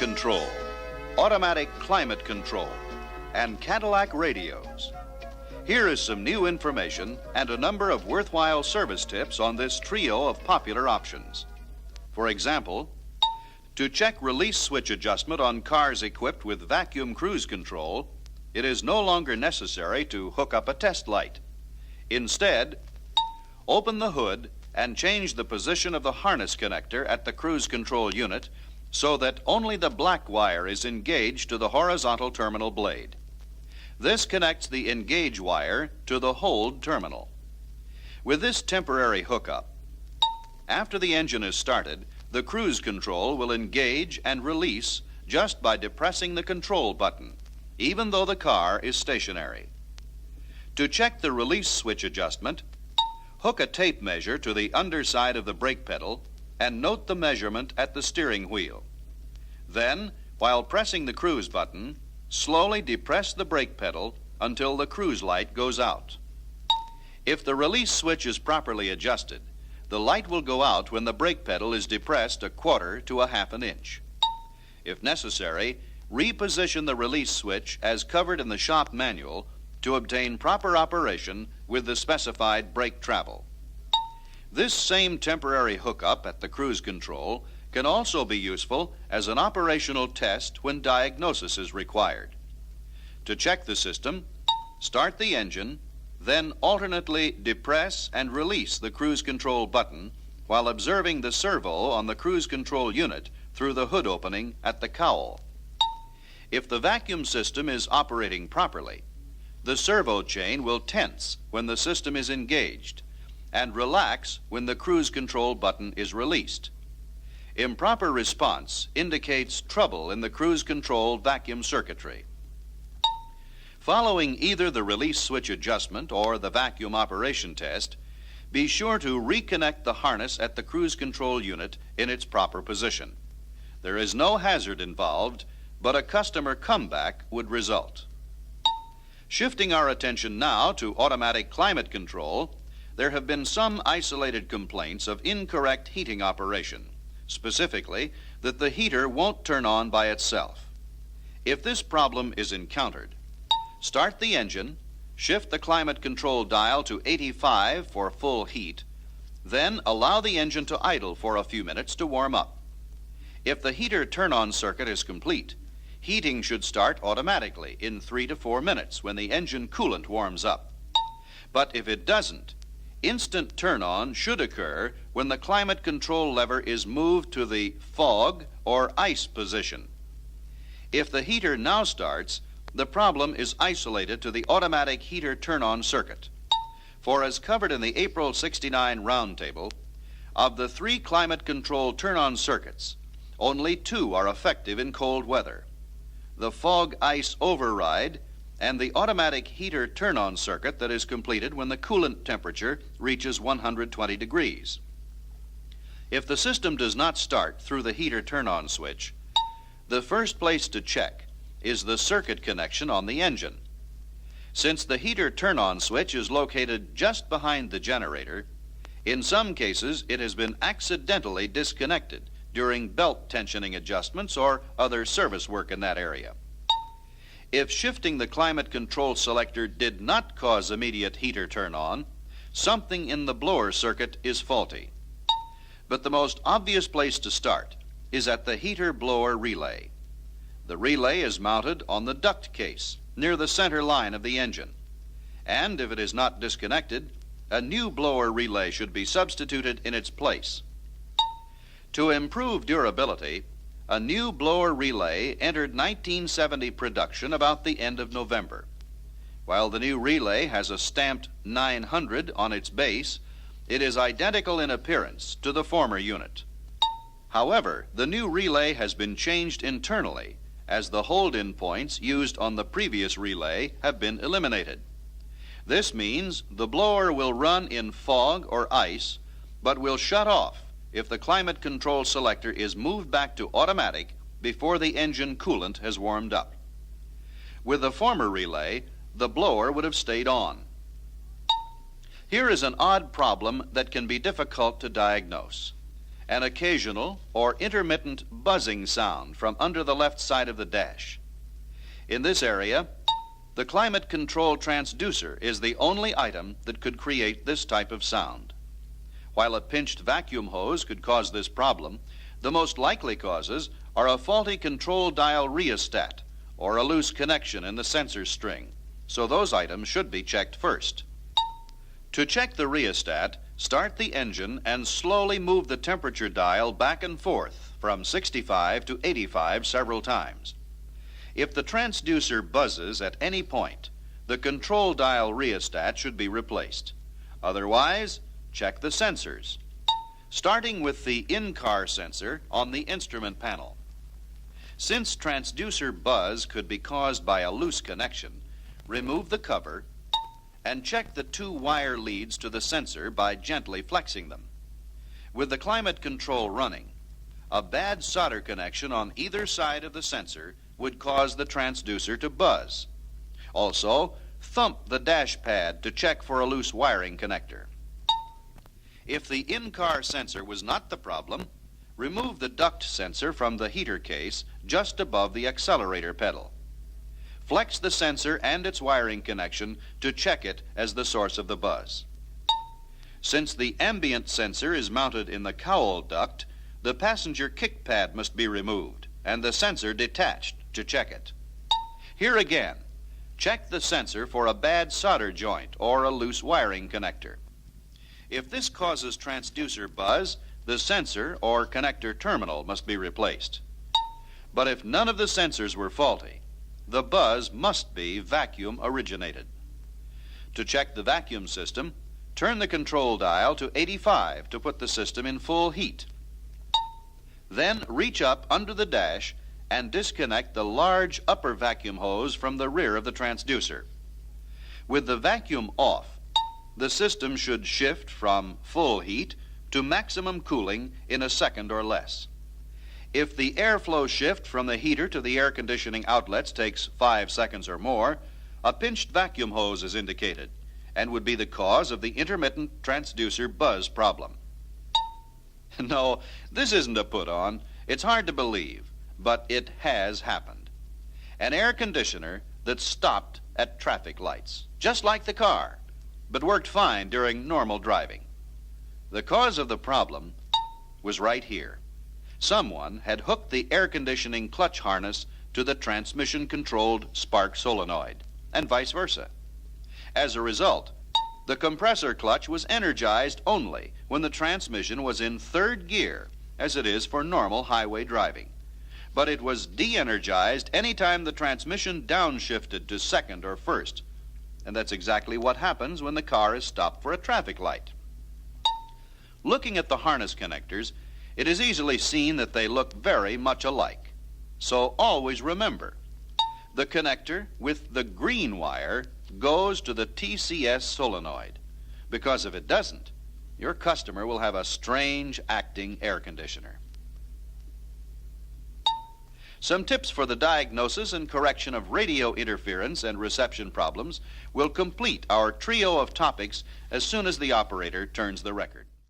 control, automatic climate control, and Cadillac radios. Here is some new information and a number of worthwhile service tips on this trio of popular options. For example, to check release switch adjustment on cars equipped with vacuum cruise control, it is no longer necessary to hook up a test light. Instead, open the hood and change the position of the harness connector at the cruise control unit so that only the black wire is engaged to the horizontal terminal blade. This connects the engage wire to the hold terminal. With this temporary hookup, after the engine is started, the cruise control will engage and release just by depressing the control button, even though the car is stationary. To check the release switch adjustment, hook a tape measure to the underside of the brake pedal and note the measurement at the steering wheel. Then, while pressing the cruise button, slowly depress the brake pedal until the cruise light goes out. If the release switch is properly adjusted, the light will go out when the brake pedal is depressed 1/4 to 1/2 inch. If necessary, reposition the release switch as covered in the shop manual to obtain proper operation with the specified brake travel. This same temporary hookup at the cruise control can also be useful as an operational test when diagnosis is required. To check the system, start the engine, then alternately depress and release the cruise control button while observing the servo on the cruise control unit through the hood opening at the cowl. If the vacuum system is operating properly, the servo chain will tense when the system is engaged and relax when the cruise control button is released. Improper response indicates trouble in the cruise control vacuum circuitry. Following either the release switch adjustment or the vacuum operation test, be sure to reconnect the harness at the cruise control unit in its proper position. There is no hazard involved, but a customer comeback would result. Shifting our attention now to automatic climate control, there have been some isolated complaints of incorrect heating operation, specifically that the heater won't turn on by itself. If this problem is encountered, start the engine, shift the climate control dial to 85 for full heat, then allow the engine to idle for a few minutes to warm up. If the heater turn-on circuit is complete, heating should start automatically in 3 to 4 minutes when the engine coolant warms up. But if it doesn't, instant turn-on should occur when the climate control lever is moved to the fog or ice position. If the heater now starts, the problem is isolated to the automatic heater turn-on circuit. For as covered in the April '69 Roundtable, of the 3 climate control turn-on circuits, only 2 are effective in cold weather: the fog-ice override and the automatic heater turn-on circuit that is completed when the coolant temperature reaches 120 degrees. If the system does not start through the heater turn-on switch, the first place to check is the circuit connection on the engine. Since the heater turn-on switch is located just behind the generator, in some cases it has been accidentally disconnected during belt tensioning adjustments or other service work in that area. If shifting the climate control selector did not cause immediate heater turn-on, something in the blower circuit is faulty. But the most obvious place to start is at the heater blower relay. The relay is mounted on the duct case near the center line of the engine, and if it is not disconnected, a new blower relay should be substituted in its place. To improve durability, a new blower relay entered 1970 production about the end of November. While the new relay has a stamped 900 on its base, it is identical in appearance to the former unit. However, the new relay has been changed internally as the hold-in points used on the previous relay have been eliminated. This means the blower will run in fog or ice, but will shut off if the climate control selector is moved back to automatic before the engine coolant has warmed up. With the former relay, the blower would have stayed on. Here is an odd problem that can be difficult to diagnose. an occasional or intermittent buzzing sound from under the left side of the dash. In this area, the climate control transducer is the only item that could create this type of sound. While a pinched vacuum hose could cause this problem, the most likely causes are a faulty control dial rheostat or a loose connection in the sensor string, so those items should be checked first. To check the rheostat, start the engine and slowly move the temperature dial back and forth from 65 to 85 several times. If the transducer buzzes at any point, the control dial rheostat should be replaced. Otherwise, check the sensors, starting with the in-car sensor on the instrument panel. Since transducer buzz could be caused by a loose connection, remove the cover and check the two wire leads to the sensor by gently flexing them. With the climate control running, a bad solder connection on either side of the sensor would cause the transducer to buzz. Also, thump the dash pad to check for a loose wiring connector. If the in-car sensor was not the problem, remove the duct sensor from the heater case just above the accelerator pedal. Flex the sensor and its wiring connection to check it as the source of the buzz. Since the ambient sensor is mounted in the cowl duct, the passenger kick pad must be removed and the sensor detached to check it. Here again, check the sensor for a bad solder joint or a loose wiring connector. If this causes transducer buzz, the sensor or connector terminal must be replaced. But if none of the sensors were faulty, the buzz must be vacuum originated. To check the vacuum system, turn the control dial to 85 to put the system in full heat. Then reach up under the dash and disconnect the large upper vacuum hose from the rear of the transducer. With the vacuum off, the system should shift from full heat to maximum cooling in a second or less. If the airflow shift from the heater to the air conditioning outlets takes 5 seconds or more, a pinched vacuum hose is indicated and would be the cause of the intermittent transducer buzz problem. No, this isn't a put-on. It's hard to believe, but it has happened. An air conditioner that stopped at traffic lights, just like the car, but worked fine during normal driving. The cause of the problem was right here. Someone had hooked the air conditioning clutch harness to the transmission-controlled spark solenoid, and vice versa. As a result, the compressor clutch was energized only when the transmission was in third gear, as it is for normal highway driving. But it was de-energized anytime the transmission downshifted to second or first. And that's exactly what happens when the car is stopped for a traffic light. Looking at the harness connectors, it is easily seen that they look very much alike. So always remember, the connector with the green wire goes to the TCS solenoid, because if it doesn't, your customer will have a strange acting air conditioner. Some tips for the diagnosis and correction of radio interference and reception problems will complete our trio of topics as soon as the operator turns the record.